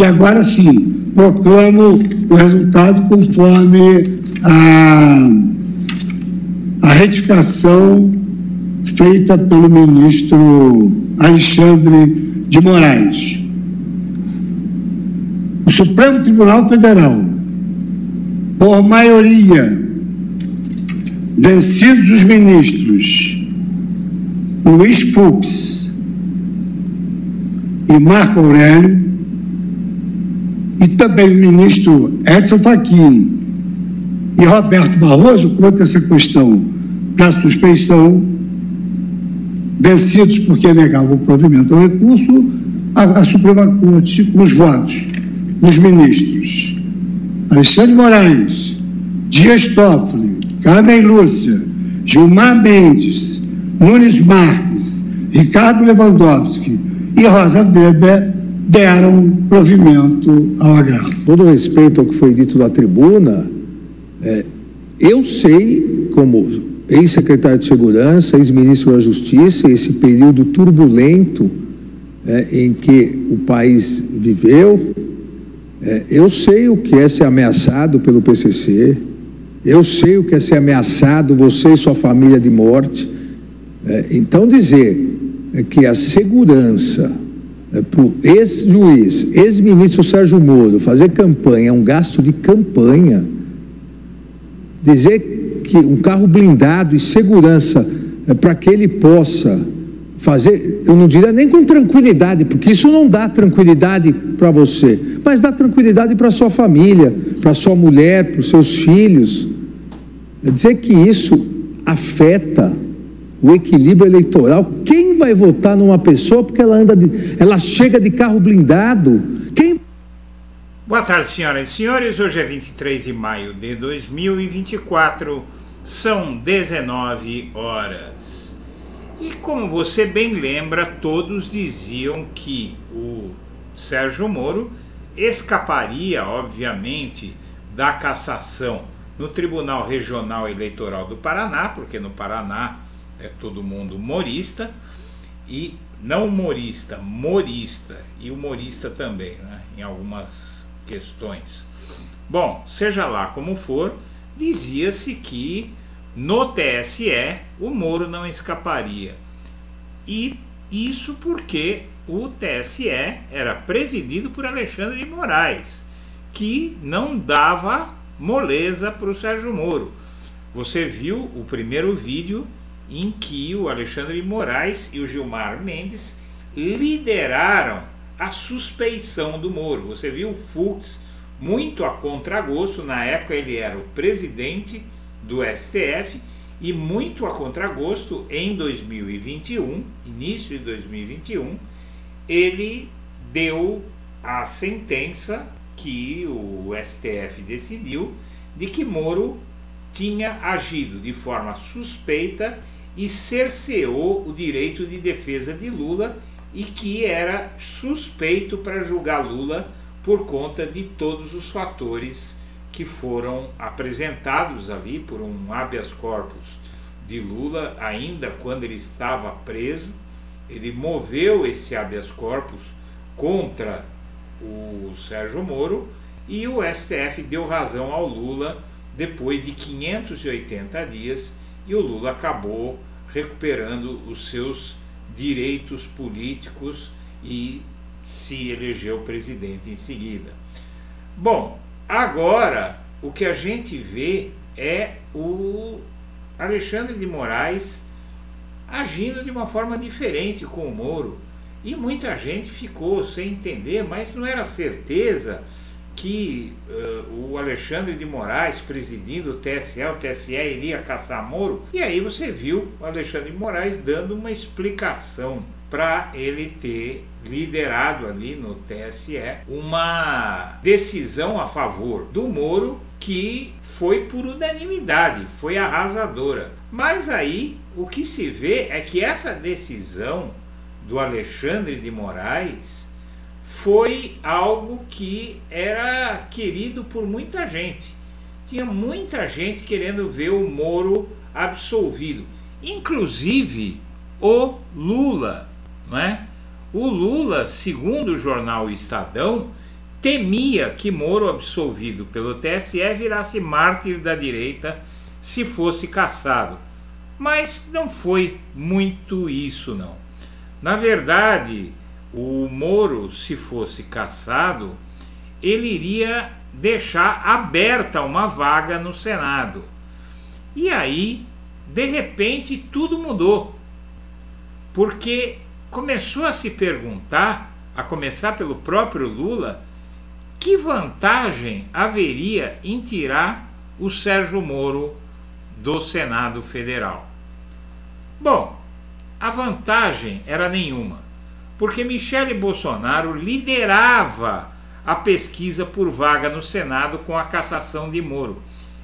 E agora sim, proclamo o resultado conforme a retificação feita pelo ministro Alexandre de Moraes. O Supremo Tribunal Federal, por maioria, vencidos os ministros Luiz Fux e Marco Aurélio, e também o ministro Edson Fachin e Roberto Barroso, quanto a essa questão da suspeição, vencidos porque negavam o provimento ao recurso, a Suprema Corte, com os votos dos ministros Alexandre de Moraes, Dias Toffoli, Carmen Lúcia, Gilmar Mendes, Nunes Marques, Ricardo Lewandowski e Rosa Weber, deram provimento ao agravo. Todo respeito ao que foi dito da tribuna, eu sei, como ex-secretário de Segurança, ex-ministro da Justiça, esse período turbulento em que o país viveu, eu sei o que é ser ameaçado pelo PCC, eu sei o que é ser ameaçado, você e sua família, de morte. Então, dizer que a segurança para o ex-juiz, ex-ministro Sérgio Moro fazer campanha é um gasto de campanha, dizer que um carro blindado e segurança para que ele possa fazer, eu não diria nem com tranquilidade, porque isso não dá tranquilidade para você, mas dá tranquilidade para sua família, para sua mulher, para os seus filhos. Dizer que isso afeta o equilíbrio eleitoral. Quem vai votar numa pessoa porque ela chega de carro blindado? Quem... Boa tarde, senhoras e senhores. Hoje é 23 de maio de 2024, são 19 horas. E como você bem lembra, todos diziam que o Sérgio Moro escaparia, obviamente, da cassação no Tribunal Regional Eleitoral do Paraná, porque no Paraná é todo mundo morista, e não humorista, morista, e humorista também, né, em algumas questões. Bom, seja lá como for, dizia-se que no TSE o Moro não escaparia. E isso porque o TSE era presidido por Alexandre de Moraes, que não dava moleza para o Sérgio Moro. Você viu o primeiro vídeo em que o Alexandre de Moraes e o Gilmar Mendes lideraram a suspeição do Moro. Você viu o Fux muito a contragosto, na época ele era o presidente do STF, e muito a contragosto em 2021, início de 2021, ele deu a sentença que o STF decidiu de que Moro tinha agido de forma suspeita e cerceou o direito de defesa de Lula e que era suspeito para julgar Lula por conta de todos os fatores que foram apresentados ali por um habeas corpus de Lula, ainda quando ele estava preso. Ele moveu esse habeas corpus contra o Sérgio Moro e o STF deu razão ao Lula depois de 580 dias e o Lula acabou recuperando os seus direitos políticos e se elegeu presidente em seguida. Bom, agora o que a gente vê é o Alexandre de Moraes agindo de uma forma diferente com o Moro, e muita gente ficou sem entender, mas não era certeza que o Alexandre de Moraes presidindo o TSE iria caçar Moro. E aí você viu o Alexandre de Moraes dando uma explicação para ele ter liderado ali no TSE uma decisão a favor do Moro que foi por unanimidade, foi arrasadora. Mas aí o que se vê é que essa decisão do Alexandre de Moraes foi algo que era querido por muita gente. Tinha muita gente querendo ver o Moro absolvido, inclusive o Lula, não é? O Lula, segundo o jornal Estadão, temia que Moro, absolvido pelo TSE, virasse mártir da direita se fosse cassado. Mas não foi muito isso, não. Na verdade, o Moro, se fosse cassado, ele iria deixar aberta uma vaga no Senado. E aí, de repente, tudo mudou. Porque começou a se perguntar, a começar pelo próprio Lula, que vantagem haveria em tirar o Sérgio Moro do Senado Federal. Bom, a vantagem era nenhuma, porque Michele Bolsonaro liderava a pesquisa por vaga no Senado com a cassação de Moro.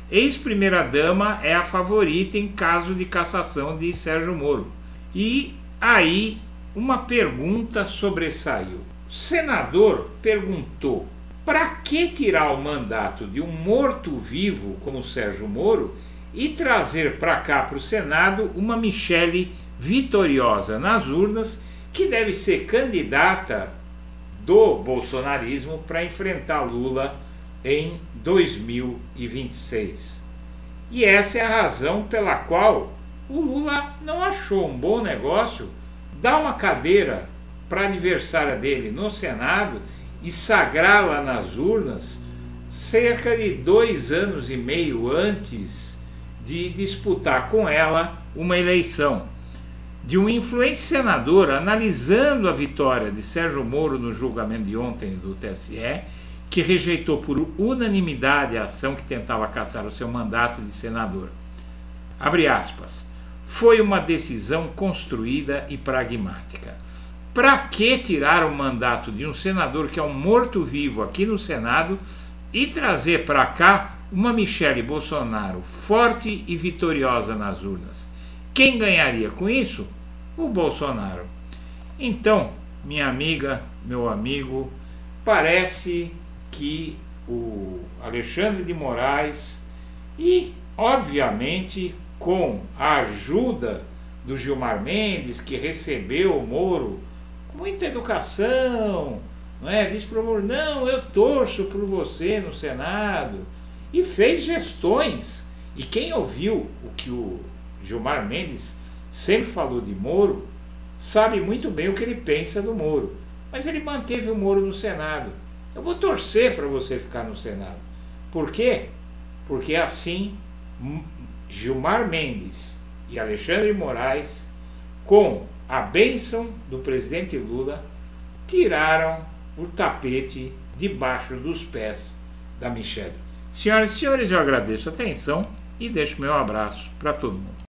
Ex-primeira-dama é a favorita em caso de cassação de Sérgio Moro. E aí uma pergunta sobressaiu. O senador perguntou: para que tirar o mandato de um morto-vivo como Sérgio Moro e trazer para cá, para o Senado, uma Michele vitoriosa nas urnas, que deve ser candidata do bolsonarismo para enfrentar Lula em 2026. E essa é a razão pela qual o Lula não achou um bom negócio dar uma cadeira para a adversária dele no Senado e sagrá-la nas urnas cerca de 2 anos e meio antes de disputar com ela uma eleição. De um influente senador analisando a vitória de Sérgio Moro no julgamento de ontem do TSE, que rejeitou por unanimidade a ação que tentava cassar o seu mandato de senador. Abre aspas. Foi uma decisão construída e pragmática. Para que tirar o mandato de um senador que é um morto-vivo aqui no Senado e trazer para cá uma Michele Bolsonaro forte e vitoriosa nas urnas? Quem ganharia com isso? O Bolsonaro. Então, minha amiga, meu amigo, parece que o Alexandre de Moraes e, obviamente, com a ajuda do Gilmar Mendes, que recebeu o Moro com muita educação, não é? Disse para o Moro: não, eu torço por você no Senado, e fez gestões. E quem ouviu o que o Gilmar Mendes sempre falou de Moro sabe muito bem o que ele pensa do Moro, mas ele manteve o Moro no Senado. Eu vou torcer para você ficar no Senado. Por quê? Porque assim Gilmar Mendes e Alexandre de Moraes, com a bênção do presidente Lula, tiraram o tapete debaixo dos pés da Michele. Senhoras e senhores, eu agradeço a atenção e deixo meu abraço para todo mundo.